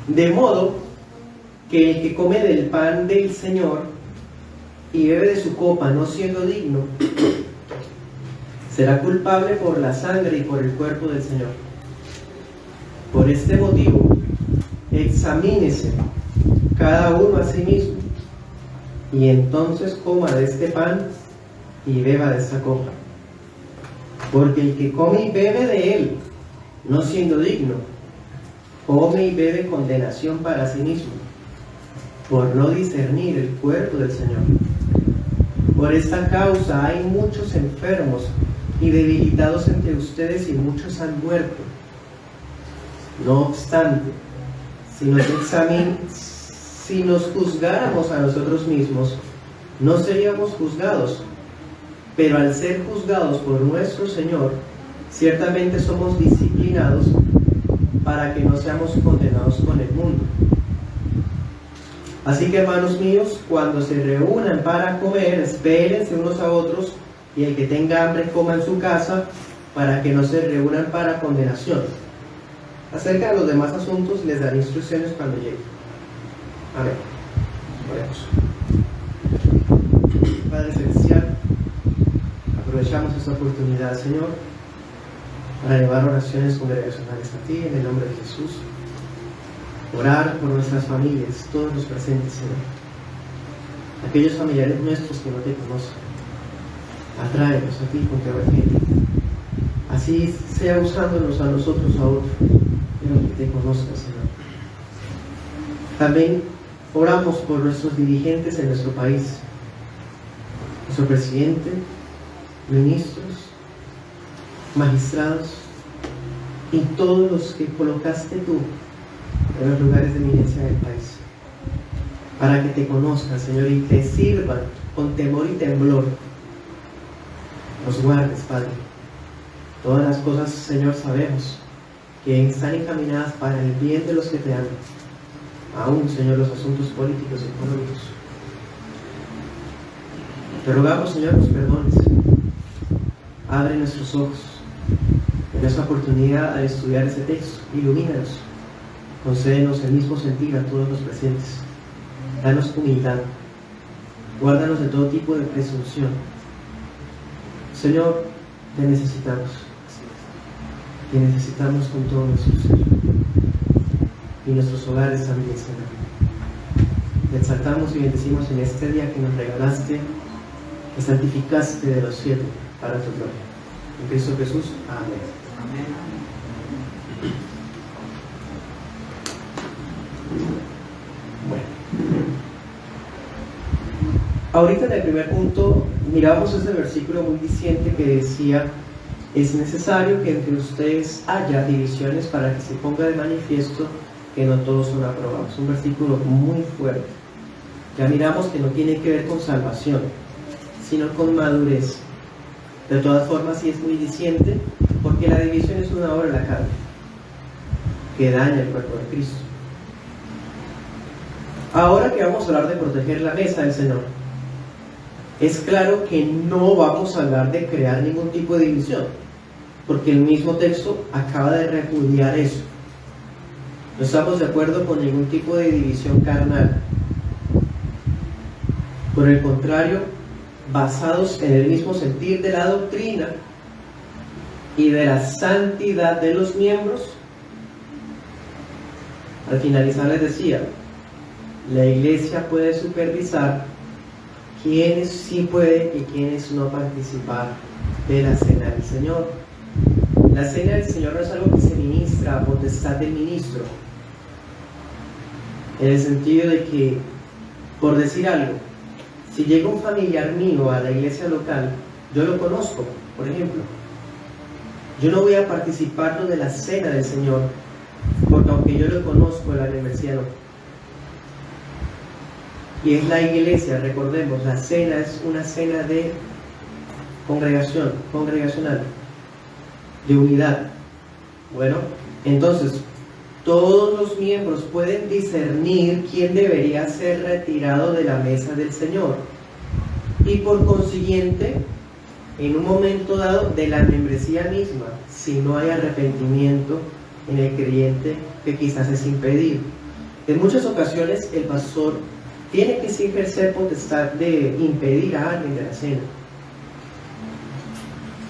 De modo que el que come del pan del Señor y bebe de su copa no siendo digno, será culpable por la sangre y por el cuerpo del Señor. Por este motivo, examínese cada uno a sí mismo, y entonces coma de este pan y beba de esta copa. Porque el que come y bebe de él, no siendo digno, come y bebe condenación para sí mismo, por no discernir el cuerpo del Señor. Por esta causa hay muchos enfermos y debilitados entre ustedes, y muchos han muerto. No obstante, si nos juzgáramos a nosotros mismos, no seríamos juzgados, pero al ser juzgados por nuestro Señor, ciertamente somos disciplinados para que no seamos condenados con el mundo. Así que, hermanos míos, cuando se reúnan para comer, espérense unos a otros, y el que tenga hambre coma en su casa, para que no se reúnan para condenación. Acerca de los demás asuntos les daré instrucciones cuando llegue. Amén. Oremos. Padre Celestial, aprovechamos esta oportunidad, Señor, para llevar oraciones congregacionales a Ti, en el nombre de Jesús. Orar por nuestras familias, todos los presentes, Señor. Aquellos familiares nuestros que no Te conocen, atráelos a Ti con tu evangelio. Así sea usándonos a nosotros a otros, pero que Te conozcan, Señor. También oramos por nuestros dirigentes en nuestro país, nuestro presidente, ministros, magistrados y todos los que colocaste Tú en los lugares de eminencia del país, para que Te conozcan, Señor, y Te sirvan con temor y temblor. Los guardes, Padre. Todas las cosas, Señor, sabemos que están encaminadas para el bien de los que Te aman. Aún, Señor, los asuntos políticos y económicos. Te rogamos, Señor, nos perdones. Abre nuestros ojos en esta oportunidad al estudiar ese texto. Ilumínanos. Concédenos el mismo sentir a todos los presentes. Danos humildad. Guárdanos de todo tipo de presunción. Señor, Te necesitamos. Te necesitamos con todo nuestro ser. Y nuestros hogares también, Señor. Te exaltamos y bendecimos en este día que nos regalaste, que santificaste de los cielos para Tu gloria. En Cristo Jesús. Amén. Amén. Ahorita en el primer punto miramos ese versículo muy diciente que decía: es necesario que entre ustedes haya divisiones para que se ponga de manifiesto que no todos son aprobados. Un versículo muy fuerte. Ya miramos que no tiene que ver con salvación, sino con madurez. De todas formas, sí es muy diciente, porque la división es una obra de la carne que daña el cuerpo de Cristo. Ahora que vamos a hablar de proteger la mesa del Señor, es claro que no vamos a hablar de crear ningún tipo de división, porque el mismo texto acaba de repudiar eso. No estamos de acuerdo con ningún tipo de división carnal. Por el contrario, basados en el mismo sentir de la doctrina y de la santidad de los miembros. Al finalizar les decía, la iglesia puede supervisar quiénes sí pueden y quiénes no participar de la cena del Señor. La cena del Señor no es algo que se ministra a potestad del ministro, en el sentido de que, por decir algo, si llega un familiar mío a la iglesia local, yo lo conozco, por ejemplo, yo no voy a participar de la cena del Señor, porque aunque yo lo conozco, la membresía no. Y es la iglesia, recordemos, la cena es una cena de congregación, congregacional, de unidad. Bueno, entonces, todos los miembros pueden discernir quién debería ser retirado de la mesa del Señor. Y por consiguiente, en un momento dado, de la membresía misma, si no hay arrepentimiento en el creyente, que quizás es impedido. En muchas ocasiones el pastor tiene que sí ejercer potestad de impedir a alguien de la cena.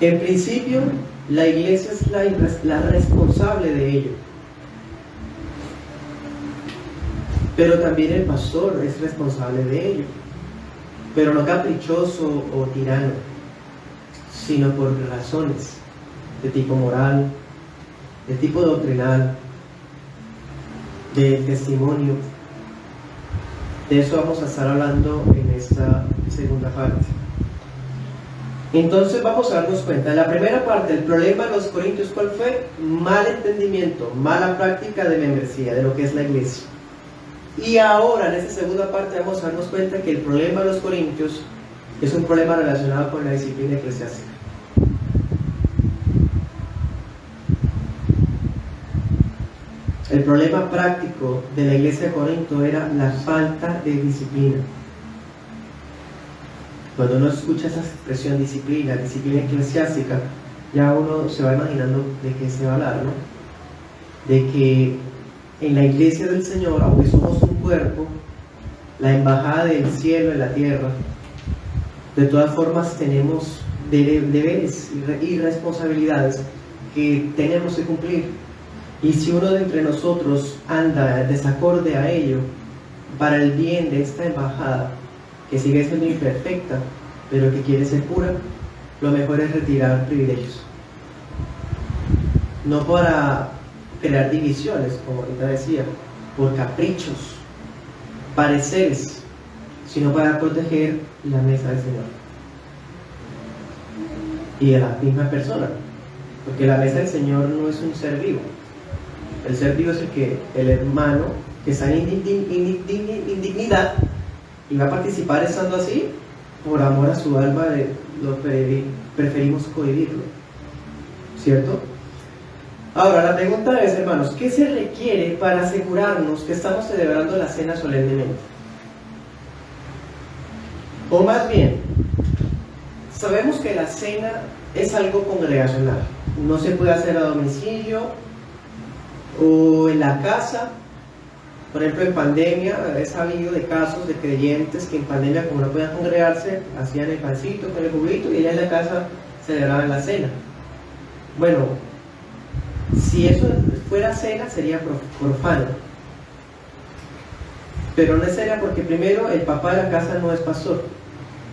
En principio, la iglesia es la responsable de ello. Pero también el pastor es responsable de ello. Pero no caprichoso o tirano, sino por razones de tipo moral, de tipo doctrinal, de testimonio. De eso vamos a estar hablando en esta segunda parte. Entonces vamos a darnos cuenta. En la primera parte, el problema de los corintios, ¿cuál fue? Mal entendimiento, mala práctica de membresía, de lo que es la iglesia. Y ahora, en esta segunda parte, vamos a darnos cuenta que el problema de los corintios es un problema relacionado con la disciplina eclesiástica. El problema práctico de la iglesia de Corinto era la falta de disciplina. Cuando uno escucha esa expresión disciplina eclesiástica, ya uno se va imaginando de qué se va a hablar, ¿no? De que en la iglesia del Señor, aunque somos un cuerpo, la embajada del cielo en la tierra, de todas formas tenemos deberes y responsabilidades que tenemos que cumplir. Y si uno de entre nosotros anda desacorde a ello, para el bien de esta embajada, que sigue siendo imperfecta, pero que quiere ser pura, lo mejor es retirar privilegios. No para crear divisiones, como ahorita decía, por caprichos, pareceres, sino para proteger la mesa del Señor y de la misma persona, porque la mesa del Señor no es un ser vivo. El ser vivo es el hermano que está en indignidad y va a participar estando así por amor a su alma, preferimos cohibirlo, ¿cierto? Ahora la pregunta es, hermanos, ¿qué se requiere para asegurarnos que estamos celebrando la cena solemnemente? O más bien, sabemos que la cena es algo congregacional, no se puede hacer a domicilio o en la casa. Por ejemplo, en pandemia he sabido de casos de creyentes que en pandemia, como no podían congregarse, hacían el pancito con el juguito y allá en la casa celebraban la cena. Bueno, si eso fuera cena sería profano, pero no es cena porque primero el papá de la casa no es pastor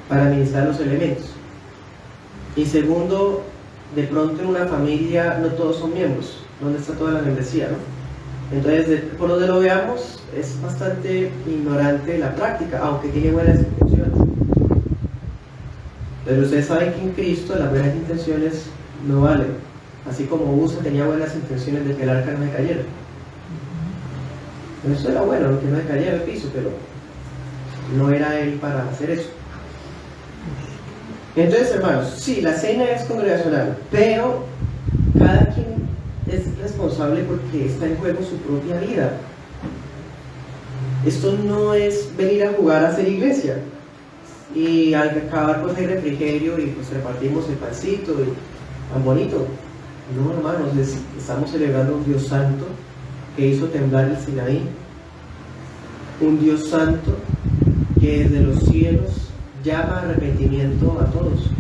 para administrar los elementos, y segundo, de pronto en una familia no todos son miembros. ¿Dónde está toda la membresía, no? Entonces, por donde lo veamos, es bastante ignorante la práctica, aunque tiene buenas intenciones. Pero ustedes saben que en Cristo las buenas intenciones no valen. Así como Usa tenía buenas intenciones de que el arca no se cayera. Eso era bueno, que no se cayera el piso, pero no era él para hacer eso. Entonces, hermanos, sí, la cena es congregacional, pero cada quien es responsable porque está en juego su propia vida. Esto no es venir a jugar a hacer iglesia y al acabar pues hay refrigerio y pues repartimos el pancito y tan bonito. No, hermanos, estamos celebrando un Dios santo que hizo temblar el Sinaí, un Dios santo que desde los cielos llama a arrepentimiento a todos.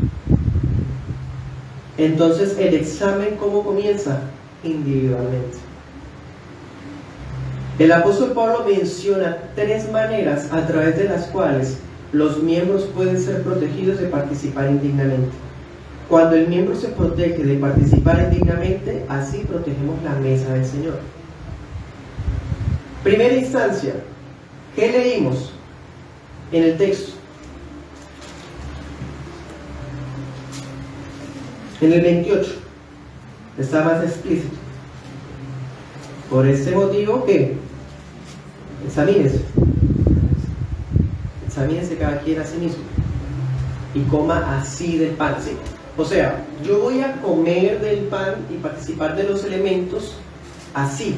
Entonces el examen, ¿cómo comienza? Individualmente. El apóstol Pablo menciona 3 maneras a través de las cuales los miembros pueden ser protegidos de participar indignamente. Cuando el miembro se protege de participar indignamente, así protegemos la mesa del Señor. Primera instancia, ¿qué leímos en el texto? En el 28 está más explícito. Por este motivo, ¿qué? Examínese cada quien a sí mismo y coma así del pan, ¿sí? O sea, yo voy a comer del pan y participar de los elementos así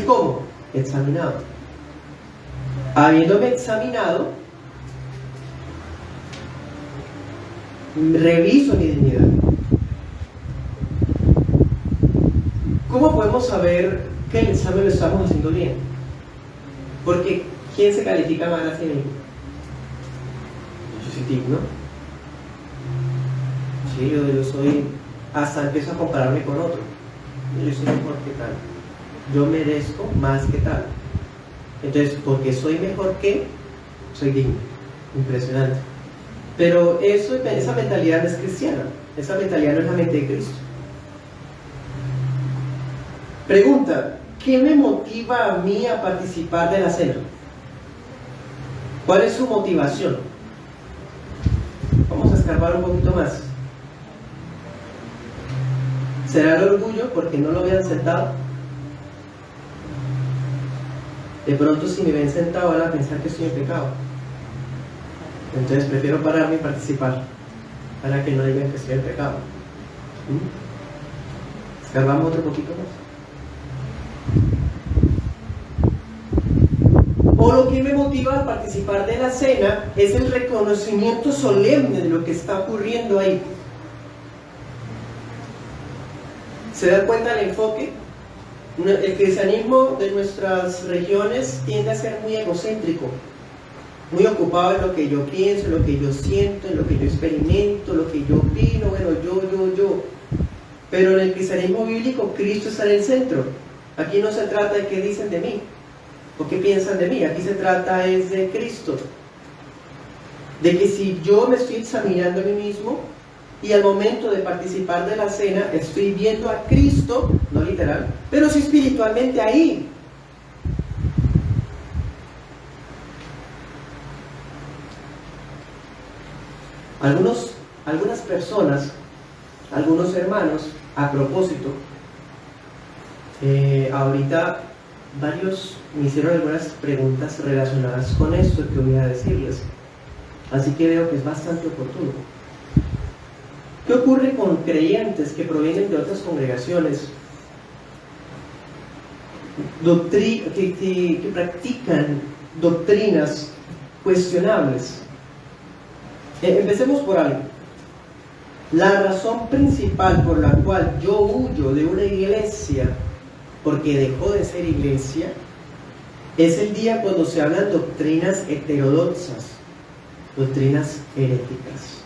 como examinado. Habiéndome examinado, reviso mi dignidad. ¿Cómo podemos saber que el examen lo estamos haciendo bien? Porque ¿quién se califica mal a sí mismo? Yo soy digno. Sí, yo soy, hasta empiezo a compararme con otro. Yo soy mejor que tal. Yo merezco más que tal. Entonces, porque soy mejor que, soy digno. Impresionante. Pero esa mentalidad no es cristiana. Esa mentalidad no es la mente de Cristo. Pregunta: ¿qué me motiva a mí a participar de la cena? ¿Cuál es su motivación? Vamos a escarbar un poquito más. ¿Será el orgullo porque no lo vean sentado? De pronto, si me ven sentado, van a pensar que estoy en pecado. Entonces prefiero pararme y participar para que no digan que estoy en pecado. Escarbamos otro poquito más. O lo que me motiva a participar de la cena es el reconocimiento solemne de lo que está ocurriendo ahí. ¿Se da cuenta del enfoque? El cristianismo de nuestras regiones tiende a ser muy egocéntrico, muy ocupado en lo que yo pienso, en lo que yo siento, en lo que yo experimento, lo que yo opino, bueno, yo. Pero en el cristianismo bíblico, Cristo está en el centro. Aquí no se trata de qué dicen de mí o qué piensan de mí. Aquí se trata es de Cristo. De que si yo me estoy examinando a mí mismo y al momento de participar de la cena estoy viendo a Cristo, no literal, pero sí espiritualmente ahí. Algunas personas, algunos hermanos, a propósito, ahorita varios me hicieron algunas preguntas relacionadas con esto que voy a decirles, así que veo que es bastante oportuno. ¿Qué ocurre con creyentes que provienen de otras congregaciones, que practican doctrinas cuestionables? Empecemos por algo. La razón principal por la cual yo huyo de una iglesia, porque dejó de ser iglesia, es el día cuando se hablan doctrinas heterodoxas, doctrinas heréticas,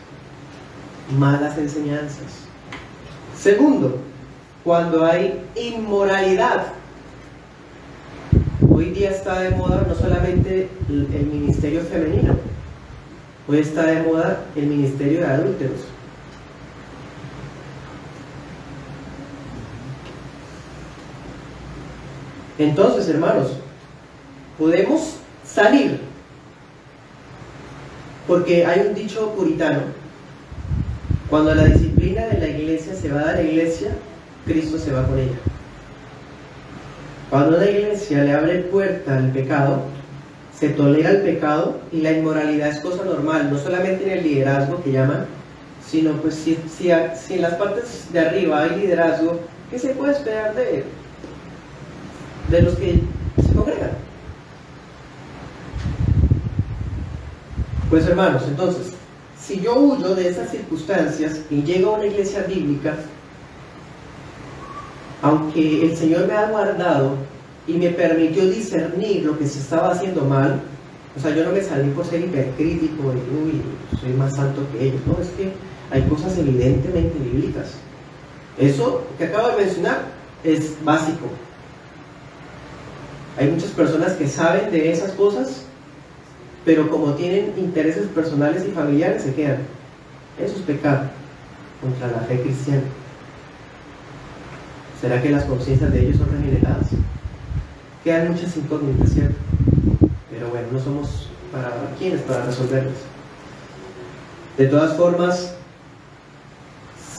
malas enseñanzas. Segundo, cuando hay inmoralidad. Hoy día está de moda no solamente el ministerio femenino, hoy está de moda el ministerio de adúlteros. Entonces, hermanos, podemos salir, porque hay un dicho puritano: cuando la disciplina de la iglesia se va de la iglesia, Cristo se va con ella. Cuando la iglesia le abre puerta al pecado, se tolera el pecado y la inmoralidad es cosa normal, no solamente en el liderazgo que llaman, sino pues si en las partes de arriba hay liderazgo, ¿qué se puede esperar de los que se congregan? Pues hermanos, entonces, si yo huyo de esas circunstancias y llego a una iglesia bíblica, aunque el Señor me ha guardado y me permitió discernir lo que se estaba haciendo mal, o sea, yo no me salí por ser hipercrítico y uy, soy más santo que ellos, no, es que hay cosas evidentemente bíblicas. Eso que acabo de mencionar es básico. Hay muchas personas que saben de esas cosas, pero como tienen intereses personales y familiares, se quedan. Eso es pecado contra la fe cristiana. ¿Será que las conciencias de ellos son regeneradas? Quedan muchas incógnitas, ¿cierto? Pero bueno, no somos ¿quiénes para resolverlas? De todas formas,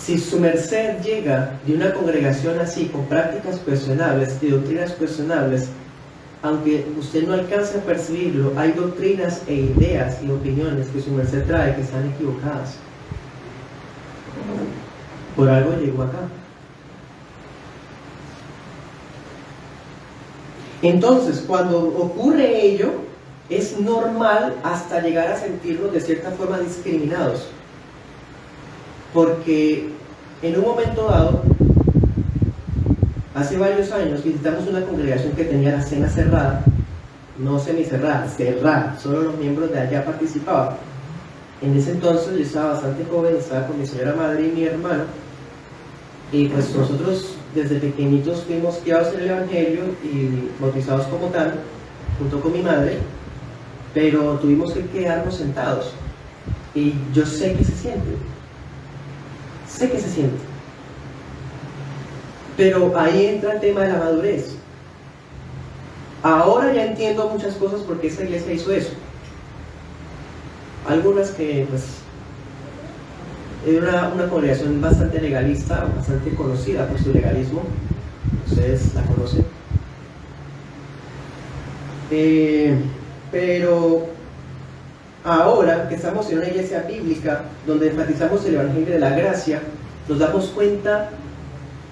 si su merced llega de una congregación así, con prácticas cuestionables y doctrinas cuestionables, aunque usted no alcance a percibirlo, hay doctrinas e ideas y opiniones que su merced trae que están equivocadas. Por algo llegó acá. Entonces, cuando ocurre ello, es normal hasta llegar a sentirnos de cierta forma discriminados. Porque en un momento dado, hace varios años, visitamos una congregación que tenía la cena cerrada no semicerrada, cerrada, solo los miembros de allá participaban. En ese entonces yo estaba bastante joven, estaba con mi señora madre y mi hermano, y pues nosotros desde pequeñitos fuimos criados en el Evangelio y bautizados como tal, junto con mi madre, pero tuvimos que quedarnos sentados, y yo sé que se siente, pero ahí entra el tema de la madurez. Ahora ya entiendo muchas cosas porque esa iglesia hizo eso. Algunas que pues era una congregación bastante legalista, bastante conocida por su legalismo, ustedes la conocen, pero ahora que estamos en una iglesia bíblica donde enfatizamos el Evangelio de la gracia, nos damos cuenta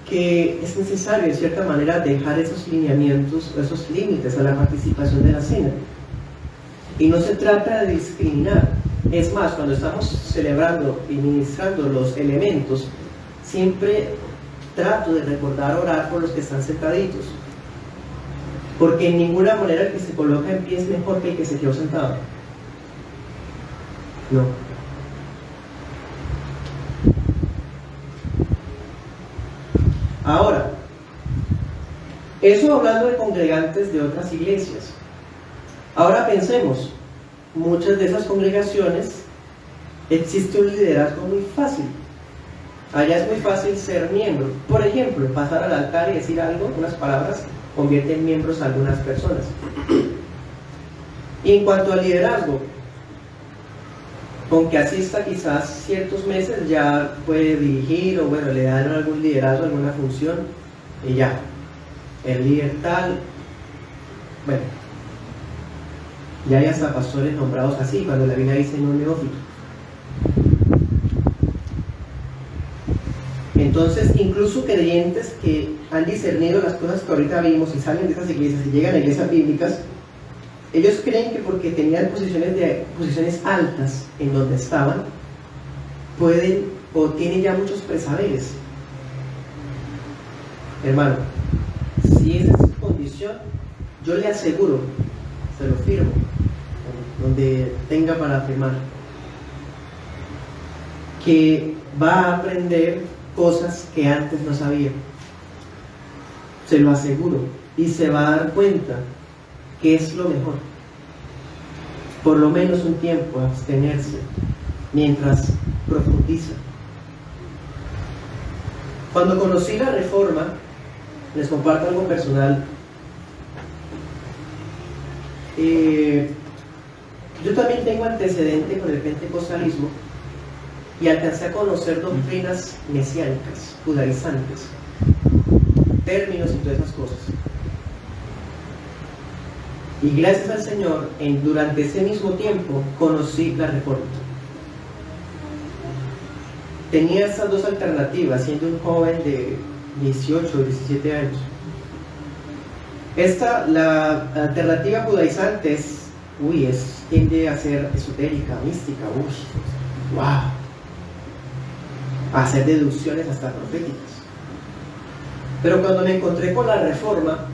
que es necesario de cierta manera dejar esos lineamientos, esos límites a la participación de la cena. Y no se trata de discriminar. Es más, cuando estamos celebrando y ministrando los elementos, siempre trato de recordar orar por los que están sentaditos, porque en ninguna manera el que se coloca en pie es mejor que el que se quedó sentado. No. Ahora, eso hablando de congregantes de otras iglesias. Ahora pensemos, muchas de esas congregaciones existe un liderazgo muy fácil. Allá es muy fácil ser miembro. Por ejemplo, pasar al altar y decir algo, unas palabras, convierte en miembros a algunas personas. Y en cuanto al liderazgo, con que asista quizás ciertos meses ya puede dirigir, o bueno, le dan algún liderazgo, alguna función, y ya, el líder tal, bueno, ya hay hasta pastores nombrados así, cuando la Biblia dice no neófito. Entonces, incluso creyentes que han discernido las cosas que ahorita vimos y salen de esas iglesias y llegan a iglesias bíblicas, ellos creen que porque tenían posiciones altas en donde estaban, pueden o tienen ya muchos presaberes. Hermano, si esa es su condición, yo le aseguro, se lo firmo, donde tenga para afirmar, que va a aprender cosas que antes no sabía. Se lo aseguro. Y se va a dar cuenta que es lo mejor. Por lo menos un tiempo abstenerse mientras profundiza. Cuando conocí la Reforma, les comparto algo personal. Yo también tengo antecedente con el pentecostalismo y alcancé a conocer doctrinas mesiánicas, judaizantes, términos y todas esas cosas. Y gracias al Señor, durante ese mismo tiempo, conocí la Reforma. Tenía estas dos alternativas, siendo un joven de 18 o 17 años. La alternativa judaizante tiende a ser esotérica, mística, wow, a hacer deducciones hasta proféticas. Pero cuando me encontré con la Reforma,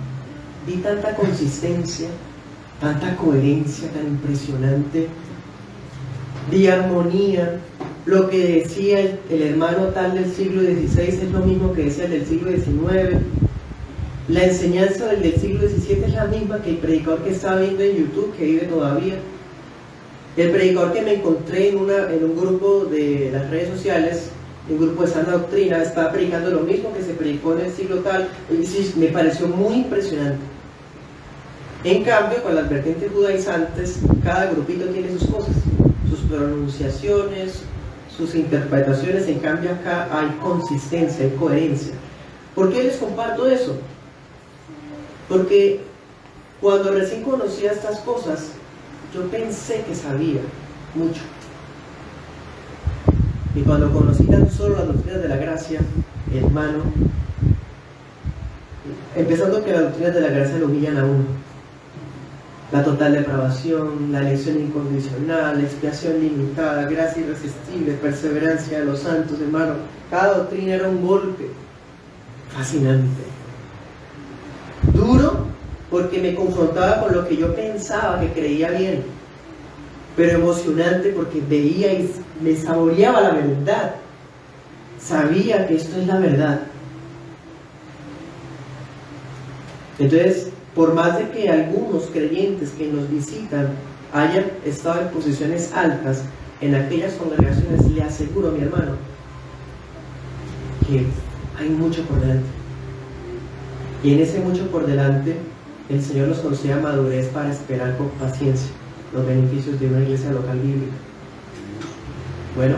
vi tanta consistencia, tanta coherencia tan impresionante, vi armonía. Lo que decía el hermano tal del siglo XVI es lo mismo que decía el del siglo XIX. La enseñanza del siglo XVII es la misma que el predicador que estaba viendo en YouTube, que vive todavía. El predicador que me encontré en un grupo de las redes sociales, un grupo de sana doctrina, estaba predicando lo mismo que se predicó en el siglo tal. Y me pareció muy impresionante. En cambio, con las vertientes judaizantes, cada grupito tiene sus cosas, sus pronunciaciones, sus interpretaciones. En cambio, acá hay consistencia, hay coherencia. ¿Por qué les comparto eso? Porque cuando recién conocía estas cosas, yo pensé que sabía mucho. Y cuando conocí tan solo las doctrinas de la gracia, hermano, empezando que las doctrinas de la gracia lo humillan a uno. La total depravación, la elección incondicional, la expiación limitada, gracia irresistible, perseverancia de los santos, hermano. Cada doctrina era un golpe fascinante, duro, porque me confrontaba con lo que yo pensaba que creía bien, pero emocionante porque veía y me saboreaba la verdad, sabía que esto es la verdad. Entonces, por más de que algunos creyentes que nos visitan hayan estado en posiciones altas en aquellas congregaciones, le aseguro, mi hermano, que hay mucho por delante. Y en ese mucho por delante, el Señor nos conceda madurez para esperar con paciencia los beneficios de una iglesia local bíblica. Bueno,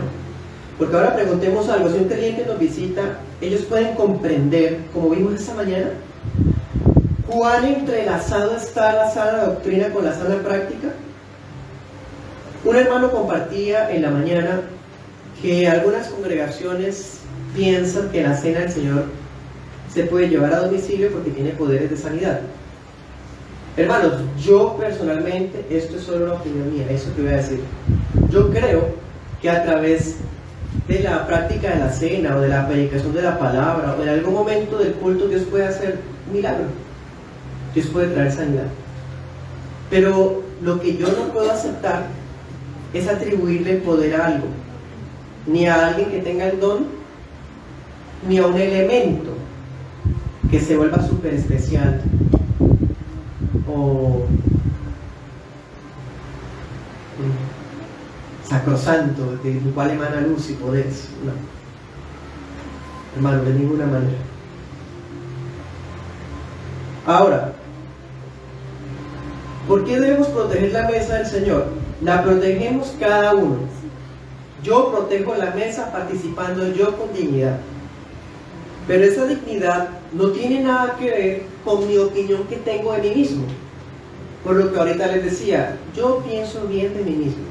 porque ahora preguntemos algo. Si un creyente nos visita, ellos pueden comprender, como vimos esta mañana, ¿cuán entrelazado está la sana doctrina con la sana práctica? Un hermano compartía en la mañana que algunas congregaciones piensan que la cena del Señor se puede llevar a domicilio porque tiene poderes de sanidad. Hermanos, yo personalmente, esto es solo una opinión mía, eso que voy a decir. Yo creo que a través de la práctica de la cena o de la predicación de la palabra o en algún momento del culto, Dios puede hacer un milagro. Dios puede traer sanidad. Pero lo que yo no puedo aceptar es atribuirle poder a algo, ni a alguien que tenga el don, ni a un elemento que se vuelva súper especial o sacrosanto, del cual emana luz y poder. No, hermano, de ninguna manera. Ahora, ¿por qué debemos proteger la mesa del Señor? La protegemos cada uno. Yo protejo la mesa participando yo con dignidad. Pero esa dignidad no tiene nada que ver con mi opinión que tengo de mí mismo. Por lo que ahorita les decía, yo pienso bien de mí mismo.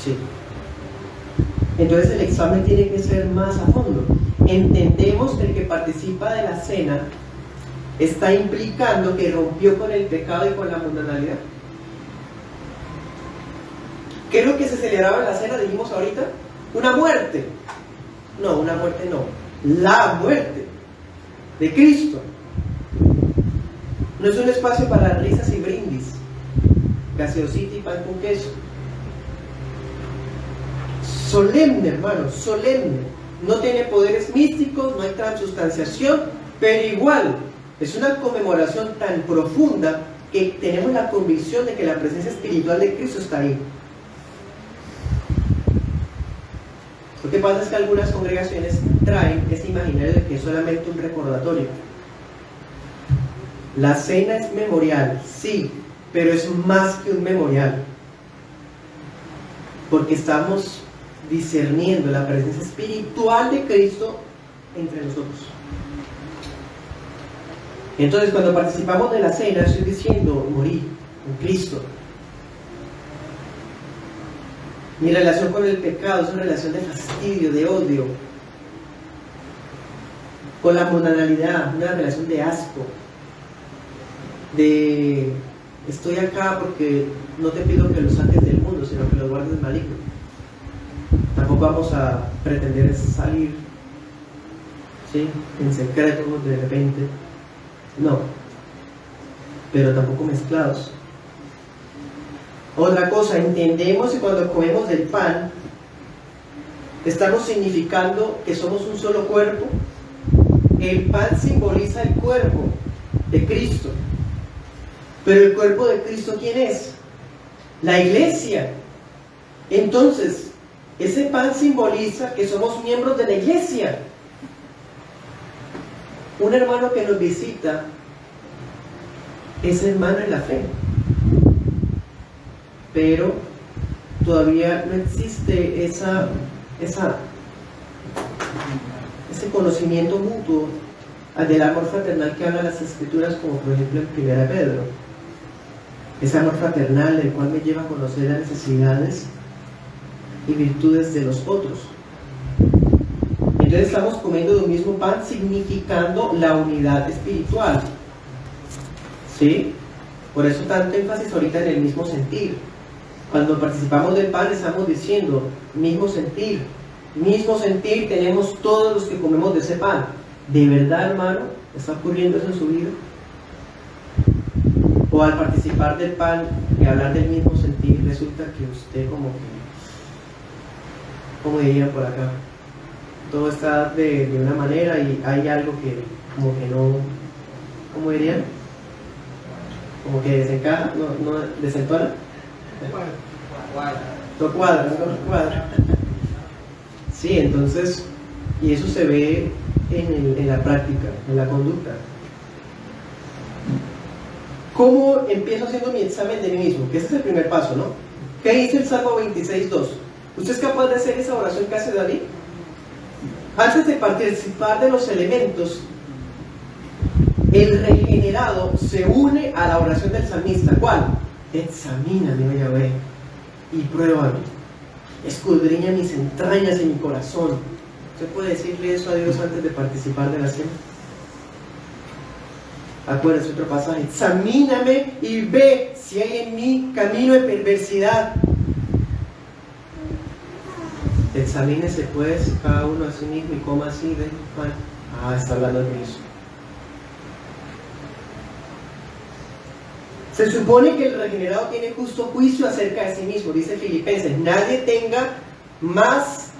Sí. Entonces el examen tiene que ser más a fondo. Entendemos que el que participa de la cena está implicando que rompió con el pecado y con la mundanalidad. ¿Qué es lo que se celebraba en la cena? Dijimos ahorita, una muerte. No, una muerte no. La muerte de Cristo. No es un espacio para risas y brindis, gaseosita y pan con queso. Solemne, hermano, solemne. No tiene poderes místicos, no hay transustanciación, pero igual es una conmemoración tan profunda que tenemos la convicción de que la presencia espiritual de Cristo está ahí. Lo que pasa es que algunas congregaciones traen ese imaginario de que es solamente un recordatorio. La cena es memorial, sí, pero es más que un memorial, porque estamos discerniendo la presencia espiritual de Cristo entre nosotros. Entonces, cuando participamos de la cena, estoy diciendo, morí en Cristo. Mi relación con el pecado es una relación de fastidio, de odio. Con la mundanalidad, una relación de asco. De estoy acá porque no te pido que lo saques del mundo, sino que lo guardes del maligno. Tampoco vamos a pretender salir, ¿sí?, en secreto de repente. No, pero tampoco mezclados. Otra cosa, entendemos que cuando comemos del pan estamos significando que somos un solo cuerpo. El pan simboliza el cuerpo de Cristo, pero el cuerpo de Cristo, ¿quién es? La iglesia. Entonces, ese pan simboliza que somos miembros de la iglesia. Un hermano que nos visita es hermano en la fe, pero todavía no existe ese conocimiento mutuo del amor fraternal que hablan las Escrituras, como por ejemplo en 1 Pedro. Ese amor fraternal el cual me lleva a conocer las necesidades y virtudes de los otros. Entonces estamos comiendo de un mismo pan, significando la unidad espiritual. ¿Sí? Por eso tanto énfasis ahorita en el mismo sentir. Cuando participamos del pan estamos diciendo mismo sentir tenemos todos los que comemos de ese pan. ¿De verdad, hermano, está ocurriendo eso en su vida? O al participar del pan y hablar del mismo sentir, resulta que usted como dirían por acá, todo está de una manera y hay algo que como que no, ¿cómo dirían? Como que desencaja, no desentona. No cuadra. Sí, entonces, y eso se ve en la práctica, en la conducta. ¿Cómo empiezo haciendo mi examen de mí mismo? Que ese es el primer paso, ¿no? ¿Qué dice el Salmo 26:2? ¿Usted es capaz de hacer esa oración que hace David? Antes de participar de los elementos, el regenerado se une a la oración del salmista. ¿Cuál? Examíname, oh Yahvé, y pruébame. Escudriña mis entrañas y mi corazón. ¿Usted puede decirle eso a Dios antes de participar de la cena? Acuérdense otro pasaje. Examíname y ve si hay en mí camino de perversidad. Examínese pues cada uno a sí mismo y coma así de pan. Está hablando de eso. Se supone que el regenerado tiene justo juicio acerca de sí mismo, dice Filipenses. Nadie tenga más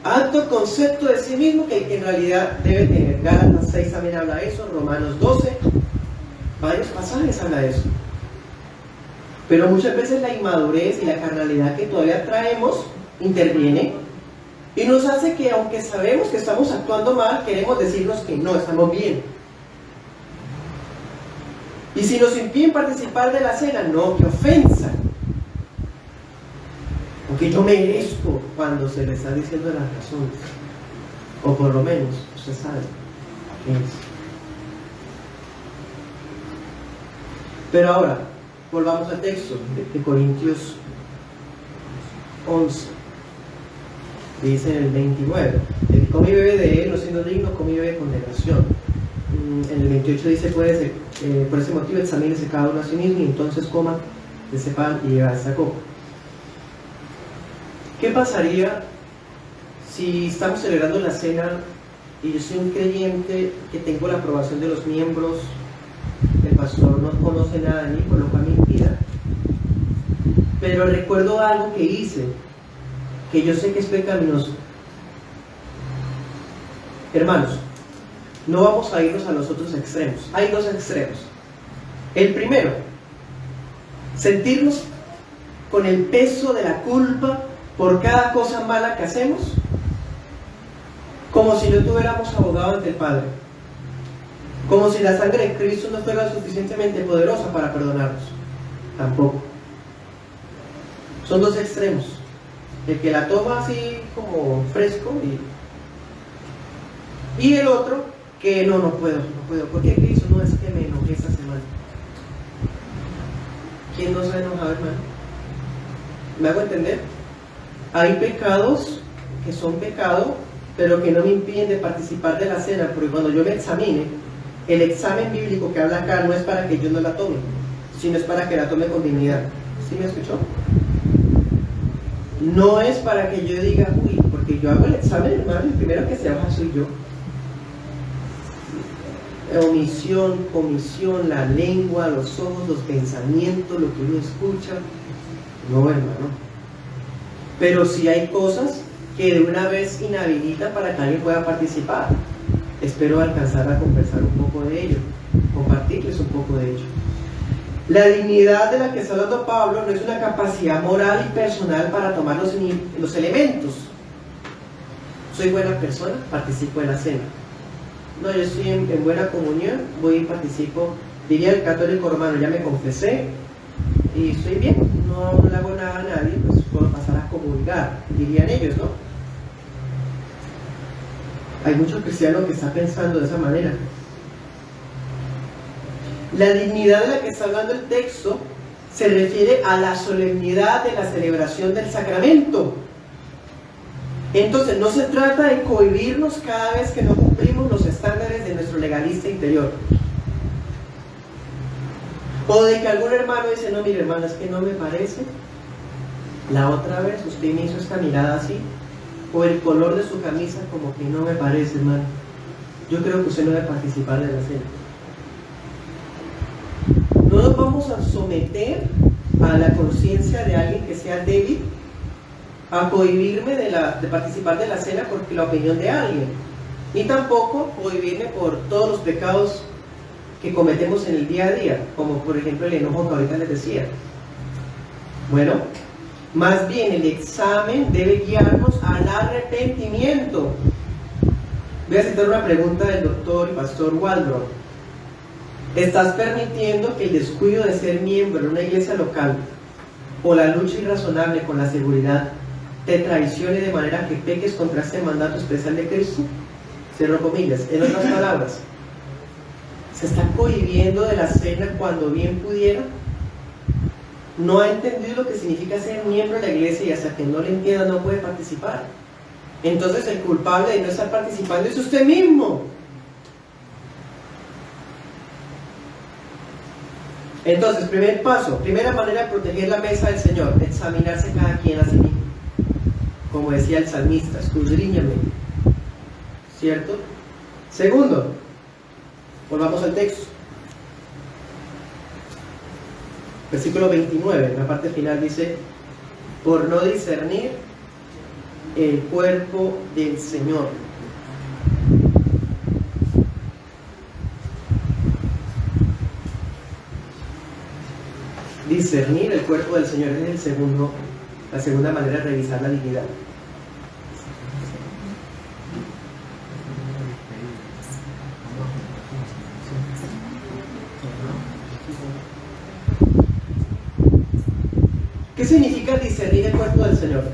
alto concepto de sí mismo que el que en realidad debe tener. Gálatas 6 también habla de eso, Romanos 12, varios pasajes habla de eso. Pero muchas veces la inmadurez y la carnalidad que todavía traemos interviene y nos hace que, aunque sabemos que estamos actuando mal, queremos decirnos que no, estamos bien. Y si nos impiden participar de la cena, no, qué ofensa. Porque yo merezco, cuando se le está diciendo las razones. O por lo menos, usted sabe qué es. Pero ahora, volvamos al texto de Corintios 11. Dice en el 29, el que come y bebe de él, no siendo digno, come y bebe de condenación. En el 28 dice, pues, por ese motivo examínese cada uno a sí mismo y entonces coma de ese pan y beba de esa copa. ¿Qué pasaría si estamos celebrando la cena y yo soy un creyente que tengo la aprobación de los miembros, el pastor no conoce nada de mí, por lo cual me impida, pero recuerdo algo que hice, que yo sé que es pecaminoso? Hermanos, no vamos a irnos a los otros extremos. Hay dos extremos. El primero, sentirnos con el peso de la culpa por cada cosa mala que hacemos, como si no tuviéramos abogado ante el Padre, como si la sangre de Cristo no fuera suficientemente poderosa para perdonarnos. Tampoco. Son dos extremos. El que la toma así como fresco y el otro que no puedo. ¿Por qué Cristo? No, es que me enojé esta semana. ¿Quién no se ha enojado, hermano? ¿Me hago entender? Hay pecados que son pecado, pero que no me impiden de participar de la cena, porque cuando yo me examine, el examen bíblico que habla acá no es para que yo no la tome, sino es para que la tome con dignidad. ¿Sí me escuchó? No es para que yo diga, uy, porque yo hago el examen, hermano, el primero que se baja soy yo. Omisión, comisión, la lengua, los ojos, los pensamientos, lo que uno escucha. No, hermano. Pero sí hay cosas que de una vez inhabilitan para que alguien pueda participar. Espero alcanzar a conversar un poco de ello, compartirles un poco de ello. La dignidad de la que está hablando Pablo no es una capacidad moral y personal para tomar los elementos. Soy buena persona, participo en la cena. No, yo estoy en buena comunión, voy y participo. Diría el católico romano, ya me confesé y estoy bien, no le hago nada a nadie, pues puedo pasar a comulgar, dirían ellos, ¿no? Hay muchos cristianos que están pensando de esa manera. La dignidad de la que está hablando el texto se refiere a la solemnidad de la celebración del sacramento. Entonces no se trata de cohibirnos cada vez que no cumplimos los estándares de nuestro legalista interior, o de que algún hermano dice, no, mire hermano, es que no me parece, la otra vez usted me hizo esta mirada así, o el color de su camisa como que no me parece, hermano. yo creo que usted no debe participar de la cena. No nos vamos a someter a la conciencia de alguien que sea débil, a cohibirme de participar de la cena porque la opinión de alguien, ni tampoco cohibirme por todos los pecados que cometemos en el día a día, como por ejemplo el enojo que ahorita les decía. Bueno, más bien el examen debe guiarnos al arrepentimiento. Voy a citar una pregunta del doctor y pastor Waldron. ¿Estás permitiendo que el descuido de ser miembro de una iglesia local o la lucha irrazonable con la seguridad te traicione de manera que peques contra este mandato especial de Cristo? Cierro comillas. En otras palabras, ¿se está cohibiendo de la cena cuando bien pudiera? No ha entendido lo que significa ser miembro de la iglesia y hasta que no lo entienda no puede participar. Entonces el culpable de no estar participando es usted mismo. Entonces, primer paso, primera manera de proteger la mesa del Señor, examinarse cada quien a sí mismo. Como decía el salmista, escudriñame. ¿Cierto? Segundo, volvamos al texto. Versículo 29, en la parte final dice, por no discernir el cuerpo del Señor. Discernir el cuerpo del Señor es la segunda manera de revisar la dignidad. ¿Qué significa discernir el cuerpo del Señor?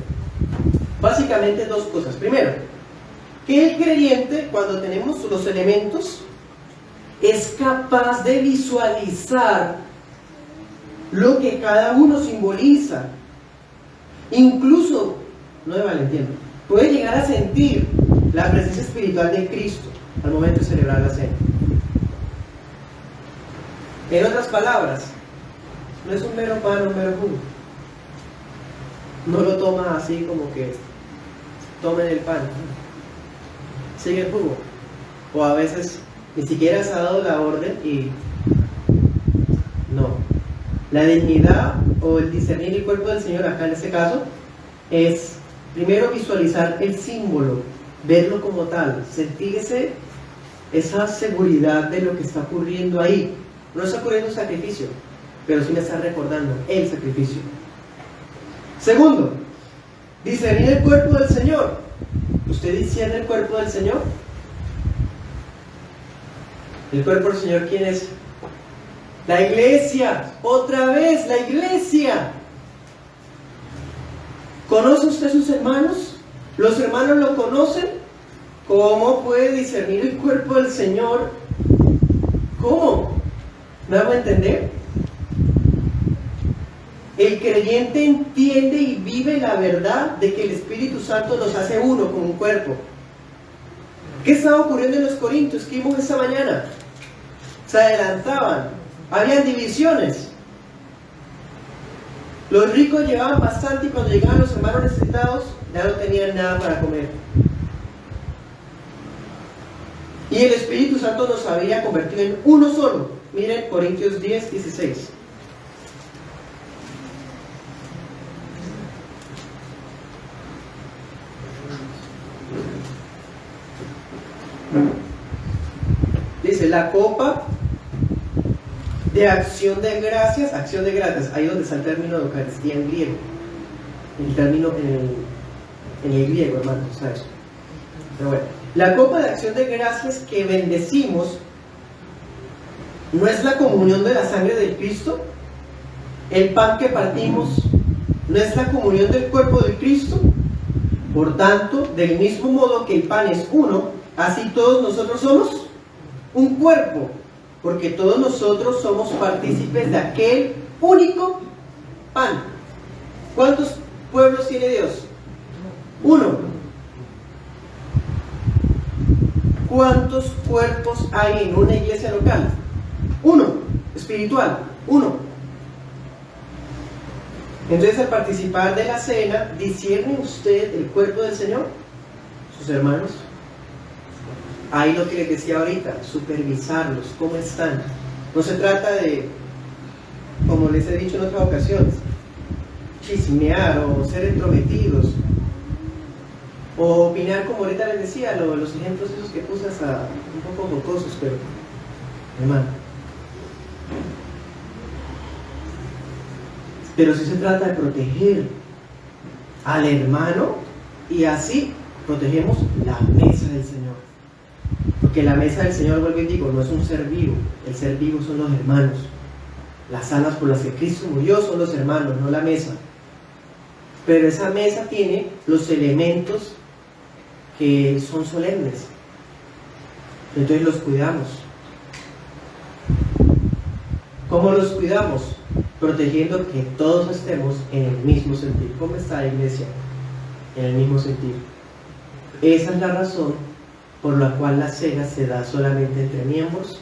Básicamente dos cosas. Primero, que el creyente, cuando tenemos los elementos, es capaz de visualizar lo que cada uno simboliza. Incluso, no me malentiendo, puede llegar a sentir la presencia espiritual de Cristo al momento de celebrar la cena. En otras palabras, no es un mero pan o un mero jugo. No lo toma así como que tomen el pan, sigue el jugo. O a veces ni siquiera se ha dado la orden y no. La dignidad o el discernir el cuerpo del Señor acá en este caso es primero visualizar el símbolo, verlo como tal, sentirse esa seguridad de lo que está ocurriendo ahí. No está ocurriendo un sacrificio, pero sí me está recordando el sacrificio. Segundo, discernir el cuerpo del Señor. ¿Usted discierne el cuerpo del Señor? ¿El cuerpo del Señor quién es? La iglesia, otra vez la iglesia. ¿Conoce usted a sus hermanos? ¿Los hermanos lo conocen? ¿Cómo puede discernir el cuerpo del Señor? ¿Cómo? ¿Me hago entender? El creyente entiende y vive la verdad de que el Espíritu Santo nos hace uno con un cuerpo. ¿Qué estaba ocurriendo en los Corintios que vimos esta mañana? Se adelantaban, habían divisiones. Los ricos llevaban bastante y cuando llegaban los hermanos necesitados ya no tenían nada para comer. Y el Espíritu Santo nos había convertido en uno solo. Miren Corintios 10, 16. Dice, la copa de acción de gracias, ahí donde está el término de Eucaristía en griego, el término en el griego, hermano, ¿sabes? Pero bueno, la copa de acción de gracias que bendecimos, ¿no es la comunión de la sangre de Cristo? El pan que partimos, ¿no es la comunión del cuerpo de Cristo? Por tanto, del mismo modo que el pan es uno, así todos nosotros somos un cuerpo, porque todos nosotros somos partícipes de aquel único pan. ¿Cuántos pueblos tiene Dios? Uno. ¿Cuántos cuerpos hay en una iglesia local? Uno. Espiritual, uno. Entonces, al participar de la cena, ¿discierne usted el cuerpo del Señor? ¿Sus hermanos? ahí lo que les decía ahorita, supervisarlos, cómo están. No se trata de, como les he dicho en otras ocasiones, chismear o ser entrometidos o opinar, como ahorita les decía, los ejemplos esos que puse hasta un poco jocosos, pero hermano, pero sí se trata de proteger al hermano, y así protegemos la mesa del Señor, porque la mesa del Señor, vuelvo y digo, no es un ser vivo. El ser vivo son los hermanos. Las almas por las que Cristo murió son los hermanos, no la mesa. Pero esa mesa tiene los elementos que son solemnes, entonces los cuidamos. ¿Cómo los cuidamos? Protegiendo que todos estemos en el mismo sentir. ¿Cómo está la iglesia? En el mismo sentir. Esa es la razón por la cual la cena se da solamente entre miembros,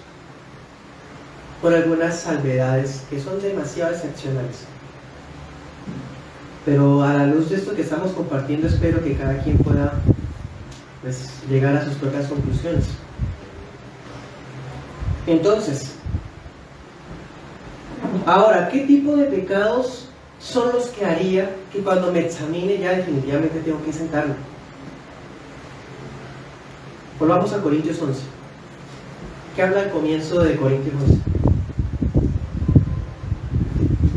por algunas salvedades que son demasiado excepcionales. Pero a la luz de esto que estamos compartiendo, espero que cada quien pueda, pues, llegar a sus propias conclusiones. Entonces, ahora, ¿qué tipo de pecados son los que haría que cuando me examine ya definitivamente tengo que sentarme? Volvamos a Corintios 11. ¿Qué habla el comienzo de Corintios 11?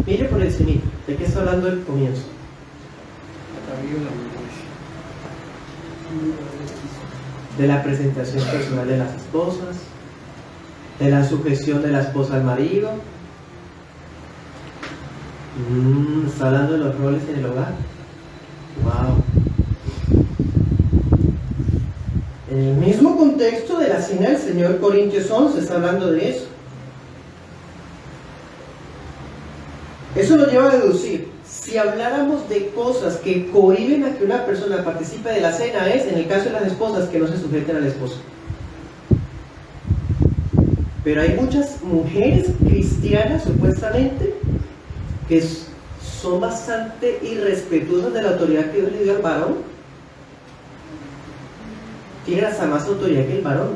Mire por encima, ¿de qué está hablando el comienzo? De la presentación personal de las esposas, de la sujeción de la esposa al marido. Está hablando de los roles en el hogar. Wow. En el mismo contexto de la cena del Señor, Corintios 11 está hablando de eso. Eso nos lleva a deducir, si habláramos de cosas que cohíben a que una persona participe de la cena, es en el caso de las esposas que no se sujeten al esposo. Pero hay muchas mujeres cristianas supuestamente que son bastante irrespetuosas de la autoridad que Dios le dio al varón. Tienen hasta más autoridad que el varón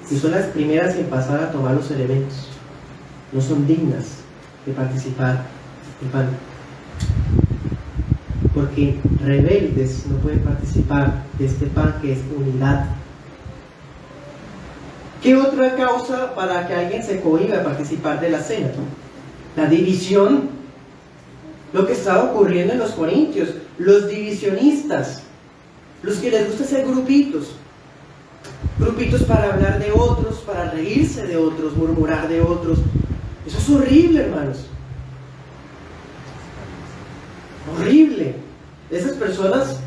y son las primeras en pasar a tomar los elementos. No son dignas de participar del pan, porque rebeldes no pueden participar de este pan que es unidad. ¿Qué otra causa para que alguien se cohíba a participar de la cena? La división. Lo que estaba ocurriendo en los corintios, los divisionistas, los que les gusta hacer grupitos para hablar de otros, para reírse de otros, murmurar de otros. Eso es horrible, hermanos. Horrible. Esas personas,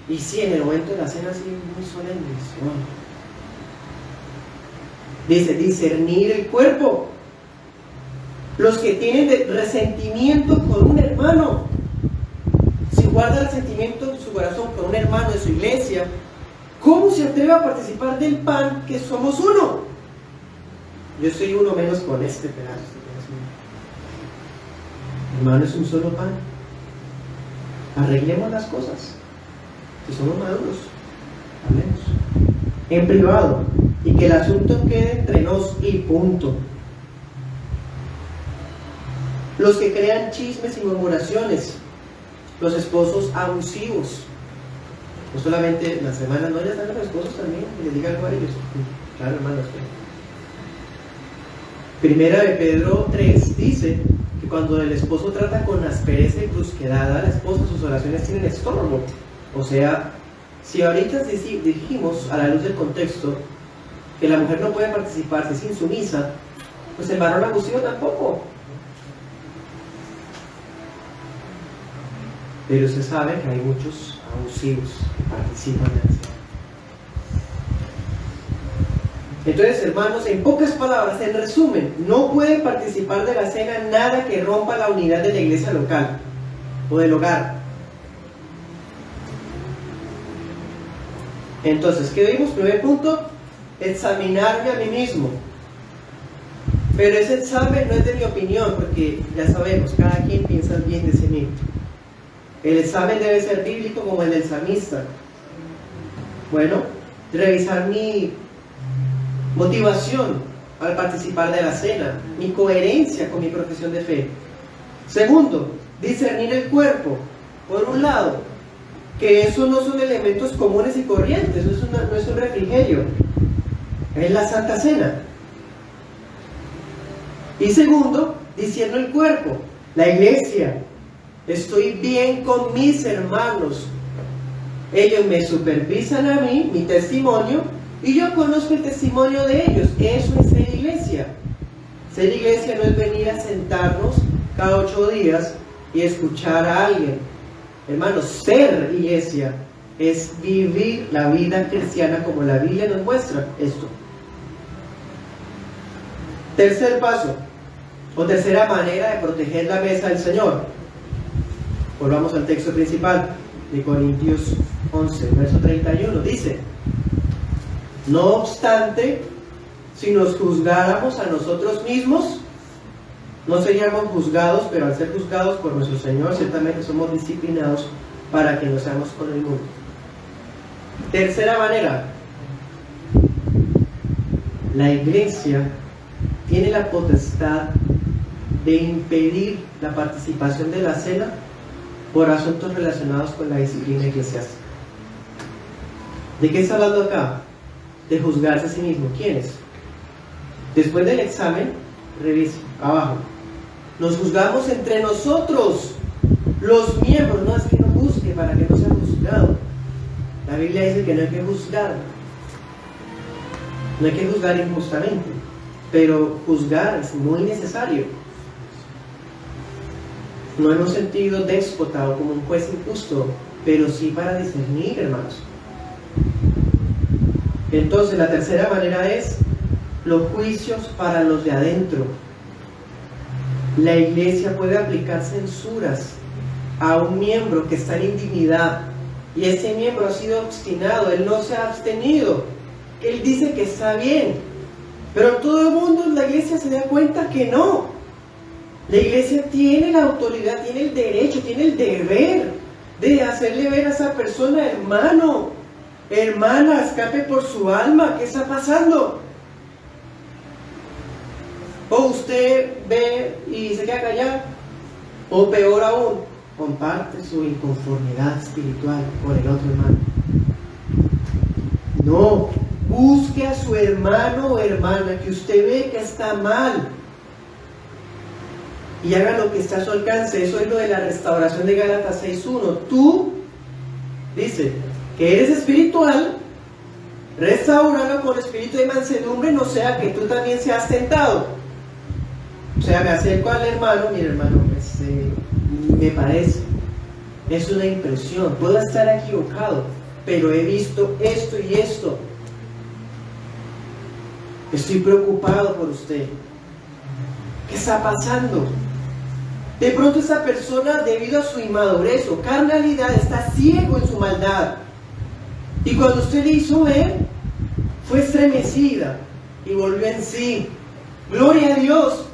y sí, en el momento de la cena, así muy solemnes. Dice, discernir el cuerpo. Los que tienen resentimiento con un hermano, si guarda resentimiento en su corazón con un hermano de su iglesia, ¿cómo se atreve a participar del pan que somos uno? Yo soy uno menos con este pedazo. Hermano, es un solo pan. Arreglemos las cosas. Si somos maduros, hablemos en privado y que el asunto quede entre nos y punto. Los que crean chismes y murmuraciones, los esposos abusivos. No solamente las semanas, no, ya están los esposos también, que les diga algo a ellos. Claro, hermanos. Primera de Pedro 3 dice que cuando el esposo trata con aspereza y brusquedad a la esposa, sus oraciones tienen estorbo. O sea, si ahorita dijimos a la luz del contexto que la mujer no puede participar si es insumisa, pues el varón abusivo tampoco. Pero se sabe que hay muchos abusivos que participan de la cena. Entonces, hermanos, en pocas palabras, en resumen, no puede participar de la cena nada que rompa la unidad de la iglesia local o del hogar. Entonces, ¿qué vimos? Primer punto, examinarme a mí mismo. Pero ese examen no es de mi opinión, porque ya sabemos, cada quien piensa bien de sí mismo. El examen debe ser bíblico como el del salmista. Bueno, revisar mi motivación al participar de la cena, mi coherencia con mi profesión de fe. Segundo, discernir el cuerpo. Por un lado, que eso no son elementos comunes y corrientes, eso no es un refrigerio, es la Santa Cena. Y segundo, discierno el cuerpo, la iglesia. Estoy bien con mis hermanos. Ellos me supervisan a mí, mi testimonio, y yo conozco el testimonio de ellos. Eso es ser iglesia. Ser iglesia no es venir a sentarnos cada 8 días y escuchar a alguien. Hermanos, ser iglesia es vivir la vida cristiana como la Biblia nos muestra esto. Tercer paso, o tercera manera de proteger la mesa del Señor. Volvamos al texto principal de Corintios 11, verso 31. Dice: no obstante, si nos juzgáramos a nosotros mismos, no seríamos juzgados, pero al ser juzgados por nuestro Señor, ciertamente somos disciplinados para que no seamos con el mundo. Tercera manera, la iglesia tiene la potestad de impedir la participación de la cena por asuntos relacionados con la disciplina eclesiástica. ¿De qué está hablando acá? De juzgarse a sí mismo. ¿Quiénes? Después del examen, revise abajo. Nos juzgamos entre nosotros, los miembros. No es que no juzgue para que no sea juzgado. La Biblia dice que no hay que juzgar. No hay que juzgar injustamente, pero juzgar es muy necesario. No en un sentido déspota o como un juez injusto, pero sí para discernir, hermanos. Entonces, la tercera manera es los juicios para los de adentro. La iglesia puede aplicar censuras a un miembro que está en indignidad y ese miembro ha sido obstinado, él no se ha abstenido, él dice que está bien, pero todo el mundo en la iglesia se da cuenta que no. La iglesia tiene la autoridad, tiene el derecho, tiene el deber de hacerle ver a esa persona: hermano, hermana, escape por su alma, ¿qué está pasando? O usted ve y se queda callado, o peor aún, comparte su inconformidad espiritual con el otro hermano. No, busque a su hermano o hermana que usted ve que está mal y haga lo que está a su alcance. Eso es lo de la restauración de Gálatas 6:1. Tú, dice, que eres espiritual, restauralo con espíritu de mansedumbre, no sea que tú también seas tentado. O sea, me acerco al hermano, mi hermano, me parece, es una impresión, puedo estar equivocado, pero he visto esto y esto. Estoy preocupado por usted. ¿Qué está pasando? De pronto esa persona, debido a su inmadurez o carnalidad, está ciego en su maldad. Y cuando usted le hizo ver, fue estremecida y volvió en sí. ¡Gloria a Dios!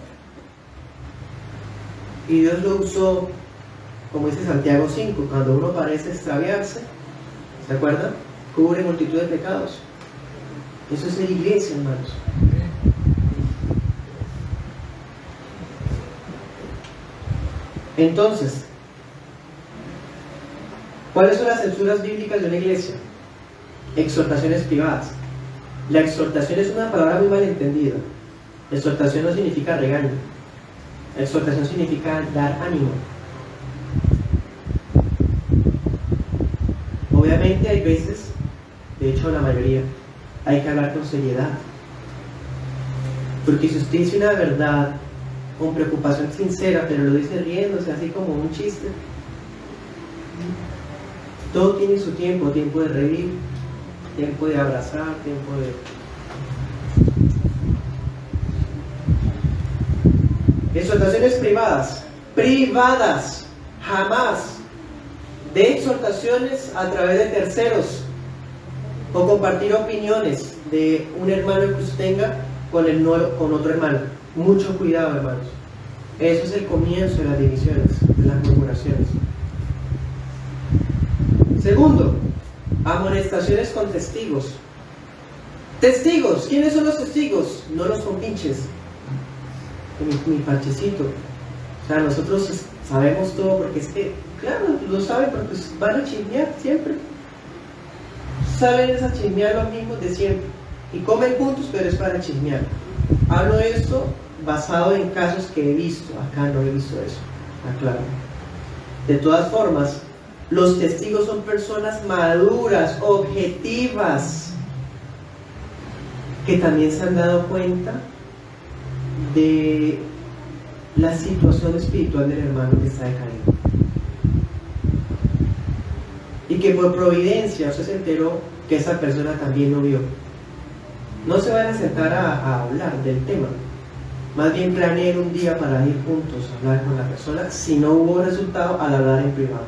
Y Dios lo usó, como dice Santiago 5, cuando uno parece extraviarse, ¿se acuerdan? Cubre multitud de pecados. Eso es ser iglesia, hermanos. Entonces, ¿cuáles son las censuras bíblicas de una iglesia? Exhortaciones privadas. La exhortación es una palabra muy mal entendida. Exhortación no significa regaño. Exhortación significa dar ánimo. Obviamente hay veces, de hecho la mayoría, hay que hablar con seriedad. Porque si usted dice una verdad con preocupación sincera, pero lo dice riéndose, así como un chiste, todo tiene su tiempo: tiempo de reír, tiempo de abrazar, tiempo de... Exhortaciones privadas, jamás de exhortaciones a través de terceros o compartir opiniones de un hermano que usted tenga con otro hermano. Mucho cuidado, hermanos. Eso es el comienzo de las divisiones, de las murmuraciones. Segundo, amonestaciones con testigos. Testigos. ¿Quiénes son los testigos? No los compinches. Mi parchecito. O sea, nosotros sabemos todo porque es que, claro, lo saben porque van a chismear siempre. Saben a chismear los mismos de siempre. Y comen juntos, pero es para chismear. Hablo de esto basado en casos que he visto. Acá no he visto eso. Aclaro. De todas formas, los testigos son personas maduras, objetivas, que también se han dado cuenta de la situación espiritual del hermano que está decaído. Y que por providencia usted se enteró que esa persona también lo vio. No se van a sentar a hablar del tema. Más bien planeen un día para ir juntos a hablar con la persona si no hubo resultado al hablar en privado.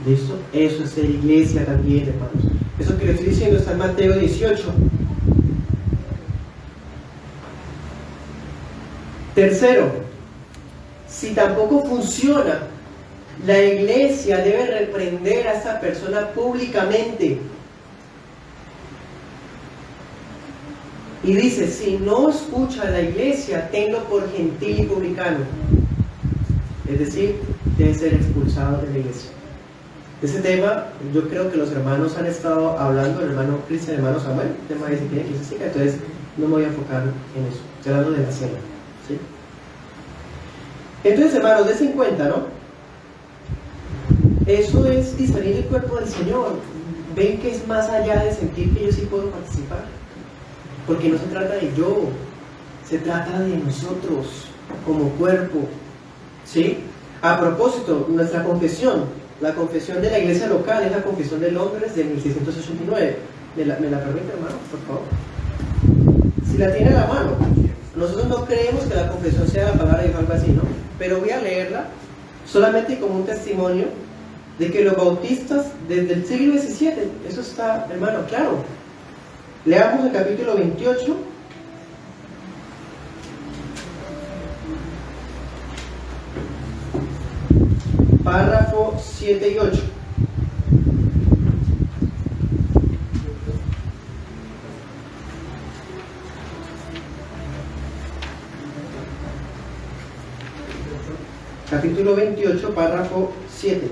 ¿Listo? Eso es ser iglesia también, hermanos. Eso que les estoy diciendo está en Mateo 18. Tercero, si tampoco funciona, la iglesia debe reprender a esa persona públicamente. Y dice, si no escucha a la iglesia, tenlo por gentil y publicano. Es decir, debe ser expulsado de la iglesia. Ese tema, yo creo que los hermanos han estado hablando, el hermano Cristian, el hermano Samuel, el tema de disciplina eclesiástica, entonces no me voy a enfocar en eso. Estoy hablando de la cena. ¿Sí? Entonces, hermanos, dense en cuenta, ¿no? Eso es discernir el cuerpo del Señor. Ven que es más allá de sentir que yo sí puedo participar. Porque no se trata de yo, se trata de nosotros como cuerpo. ¿Sí? A propósito, nuestra confesión, la confesión de la iglesia local es la confesión de Londres de 1689. ¿Me la permite, hermano, por favor? Si la tiene a la mano. Nosotros no creemos que la confesión sea la palabra de Dios, algo así, ¿no? Pero voy a leerla solamente como un testimonio de que los bautistas desde el siglo XVII, eso está, hermano, claro. Leamos el capítulo 28. Párrafo 7 y 8. Capítulo 28, párrafo 7.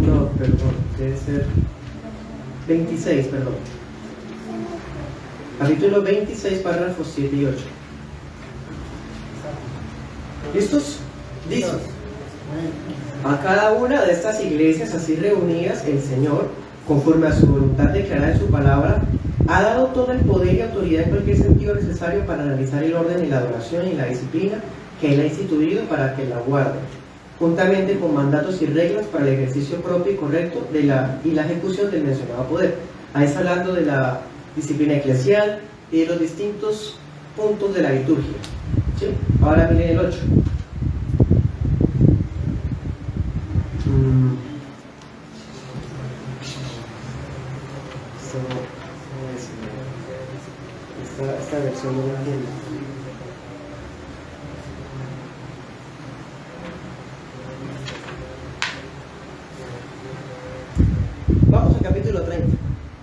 No, perdón, debe ser 26, perdón. Capítulo 26, párrafos 7 y 8. ¿Listos? Dice: a cada una de estas iglesias así reunidas, el Señor, conforme a su voluntad declarada en su palabra, ha dado todo el poder y autoridad en cualquier sentido necesario para realizar el orden y la adoración y la disciplina que Él ha instituido para que la guarden, juntamente con mandatos y reglas para el ejercicio propio y correcto y la ejecución del mencionado poder. Ahí está hablando de la disciplina eclesial y de los distintos puntos de la liturgia. ¿Sí? Ahora miren el 8. Esta versión no la entiendo. Vamos al capítulo 30.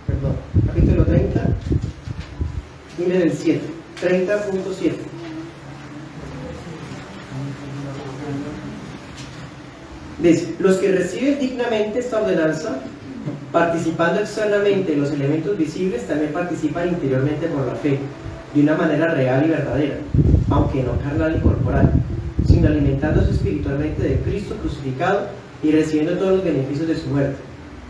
Perdón, capítulo 30. Miren el 7. 30.7. Dice: los que reciben dignamente esta ordenanza, participando externamente en los elementos visibles, también participan interiormente por la fe, de una manera real y verdadera, aunque no carnal y corporal, sino alimentándose espiritualmente de Cristo crucificado y recibiendo todos los beneficios de su muerte.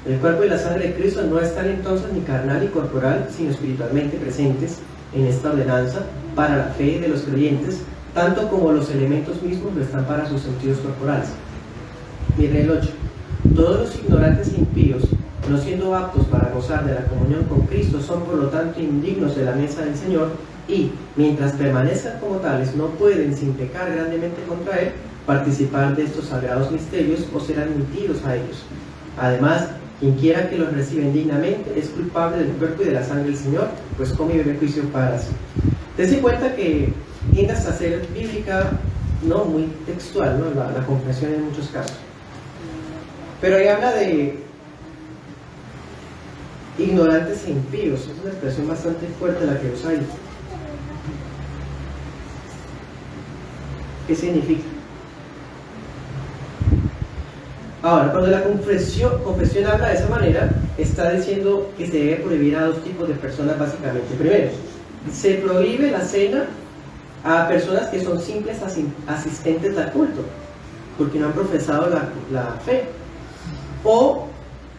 El cuerpo y la sangre de Cristo no están entonces ni carnal ni corporal, sino espiritualmente presentes en esta ordenanza para la fe de los creyentes, tanto como los elementos mismos lo están para sus sentidos corporales. Miren el 8. Todos los ignorantes e impíos, no siendo aptos para gozar de la comunión con Cristo, son por lo tanto indignos de la mesa del Señor y, mientras permanezcan como tales, no pueden, sin pecar grandemente contra Él, participar de estos sagrados misterios o ser admitidos a ellos. Además, quien quiera que los reciben dignamente es culpable del cuerpo y de la sangre del Señor, pues come y bebe juicio para sí. Dense cuenta que tiende hasta ser bíblica no muy textual, ¿no? La confesión en muchos casos. Pero ahí habla de ignorantes e impíos. Es una expresión bastante fuerte la que usa ahí. ¿Qué significa? Ahora, cuando la confesión habla de esa manera, está diciendo que se debe prohibir a dos tipos de personas básicamente. Primero, se prohíbe la cena a personas que son simples asistentes al culto, porque no han profesado la fe, o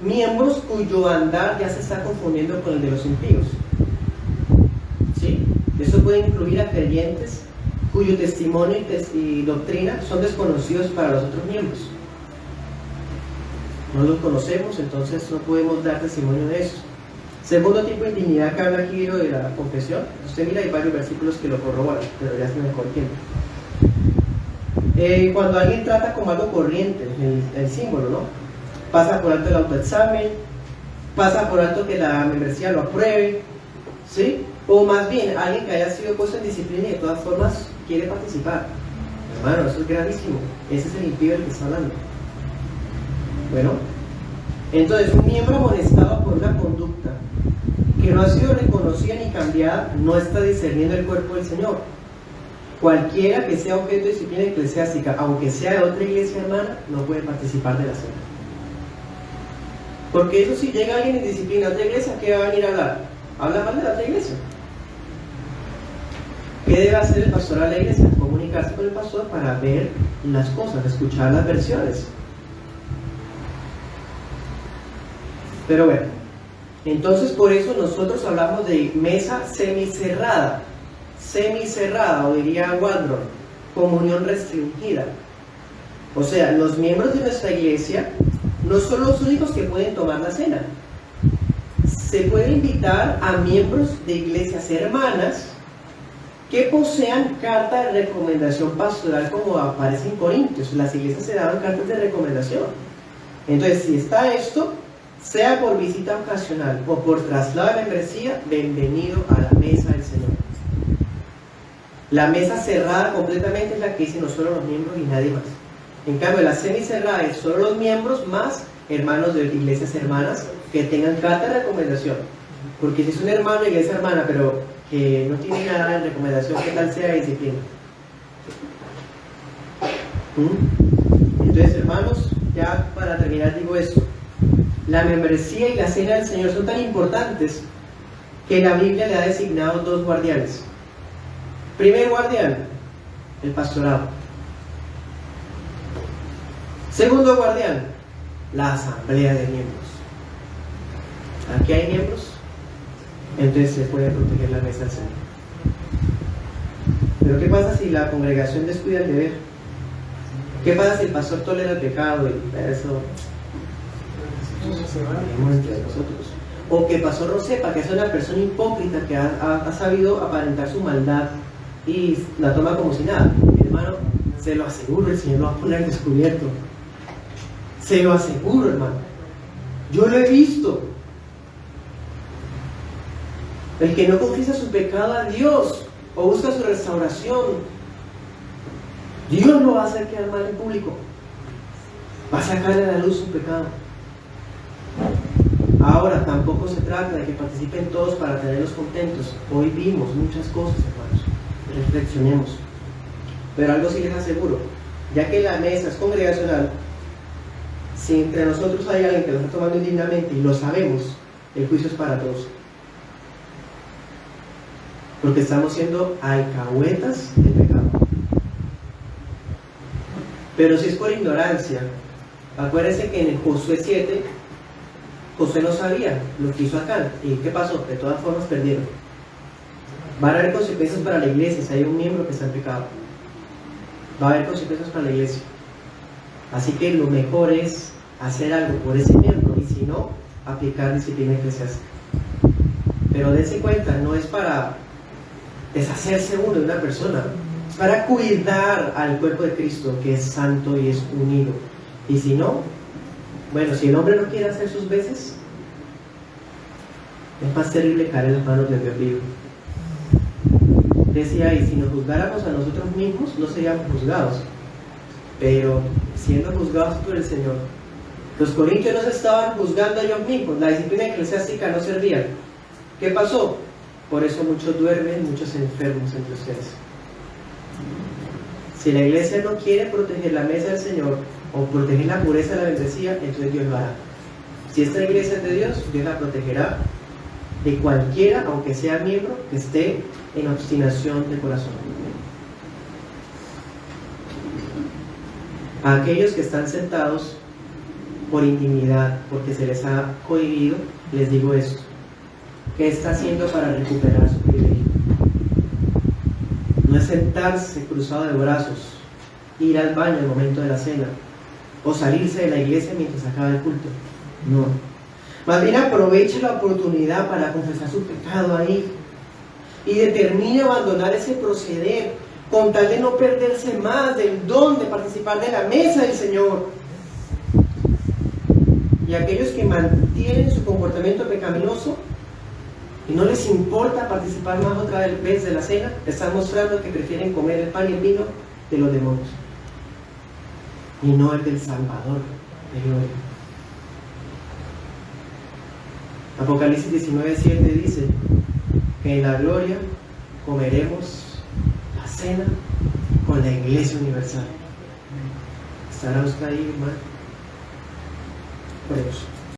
miembros cuyo andar ya se está confundiendo con el de los impíos. ¿Sí? Eso puede incluir a creyentes cuyo testimonio y doctrina son desconocidos para los otros miembros. No los conocemos, entonces no podemos dar testimonio de eso. Segundo tipo de indignidad que habla aquí de la confesión. Usted mira, hay varios versículos que lo corroboran, pero ya se me mejor tiempo. Cuando alguien trata como algo corriente, el símbolo, ¿no? Pasa por alto el autoexamen, pasa por alto que la membresía lo apruebe, ¿sí? O más bien, alguien que haya sido puesto en disciplina y de todas formas quiere participar. Hermano, eso es gravísimo. Ese es el impío del que está hablando. Bueno, entonces un miembro amonestado por una conducta que no ha sido reconocida ni cambiada no está discerniendo el cuerpo del Señor. Cualquiera que sea objeto de disciplina eclesiástica, aunque sea de otra iglesia hermana, no puede participar de la cena. Porque eso, si llega alguien en disciplina a otra iglesia, ¿qué va a venir a hablar? Habla mal de la otra iglesia. ¿Qué debe hacer el pastor a la iglesia? Comunicarse con el pastor para ver las cosas, escuchar las versiones. Pero bueno, entonces por eso nosotros hablamos de mesa semicerrada, o diría Waldron, comunión restringida. O sea, los miembros de nuestra iglesia no son los únicos que pueden tomar la cena. Se puede invitar a miembros de iglesias hermanas que posean carta de recomendación pastoral, como aparece en Corintios. Las iglesias se daban cartas de recomendación. Entonces, si está esto, sea por visita ocasional o por traslado de membresía, bienvenido a la mesa del Señor. La mesa cerrada completamente es la que dicen no solo los miembros y nadie más. En cambio, la semicerrada es solo los miembros más hermanos de iglesias hermanas que tengan carta de recomendación. Porque si es un hermano de iglesia hermana, pero que no tiene nada de recomendación, ¿qué tal sea disciplina? Entonces, hermanos, ya para terminar digo esto. La membresía y la cena del Señor son tan importantes que la Biblia le ha designado dos guardianes. Primer guardián, el pastorado. Segundo guardián, la asamblea de miembros. Aquí hay miembros, entonces se puede proteger la mesa del Señor. Pero ¿qué pasa si la congregación descuida el deber? ¿Qué pasa si el pastor tolera el pecado y eso? Entre nosotros. O que el pastor no sepa que es una persona hipócrita que ha sabido aparentar su maldad y la toma como si nada. Hermano, se lo aseguro, el Señor lo va a poner descubierto. Se lo aseguro, hermano. Yo lo he visto. El que no confiesa su pecado a Dios o busca su restauración, Dios lo va a hacer quedar mal en público. Va a sacarle a la luz su pecado. Ahora, tampoco se trata de que participen todos para tenerlos contentos. Hoy vimos muchas cosas, hermanos. Reflexionemos. Pero algo sí les aseguro, ya que la mesa es congregacional, si entre nosotros hay alguien que lo está tomando indignamente y lo sabemos, el juicio es para todos. Porque estamos siendo alcahuetas del pecado. Pero si es por ignorancia, acuérdense que en Josué 7, Josué no sabía lo que hizo Acán. ¿Y qué pasó? De todas formas perdieron. Van a haber consecuencias para la iglesia si hay un miembro que está en pecado. Va a haber consecuencias para la iglesia. Así que lo mejor es hacer algo por ese miembro y si no, aplicar disciplina eclesiástica. Pero dense cuenta, no es para deshacerse uno de una persona, es para cuidar al cuerpo de Cristo, que es santo y es unido. Y si no, bueno, si el hombre no quiere hacer sus veces, es más terrible caer en las manos del Dios vivo. decía ahí, si nos juzgáramos a nosotros mismos, no seríamos juzgados, pero siendo juzgados por el Señor. Los corintios no se estaban juzgando a ellos mismos, la disciplina eclesiástica no servía. ¿Qué pasó? Por eso muchos duermen, muchos enfermos entre ustedes. Si la iglesia no quiere proteger la mesa del Señor o proteger la pureza de la membresía, entonces Dios lo hará. Si esta iglesia es de Dios, Dios la protegerá de cualquiera, aunque sea miembro, que esté en obstinación de corazón. A aquellos que están sentados por intimidad, porque se les ha cohibido, les digo esto: ¿qué está haciendo para recuperar su privilegio? No es sentarse cruzado de brazos, ir al baño en el momento de la cena, o salirse de la iglesia mientras acaba el culto. No. Más bien aproveche la oportunidad para confesar su pecado ahí y determine abandonar ese proceder con tal de no perderse más del don de participar de la mesa del Señor. Y aquellos que mantienen su comportamiento pecaminoso y no les importa participar más otra vez de la cena, están mostrando que prefieren comer el pan y el vino de los demonios y no el del Salvador de gloria. Apocalipsis 19:7 dice que en la gloria comeremos la cena con la iglesia universal. ¿Estará usted ahí, hermano? Oremos.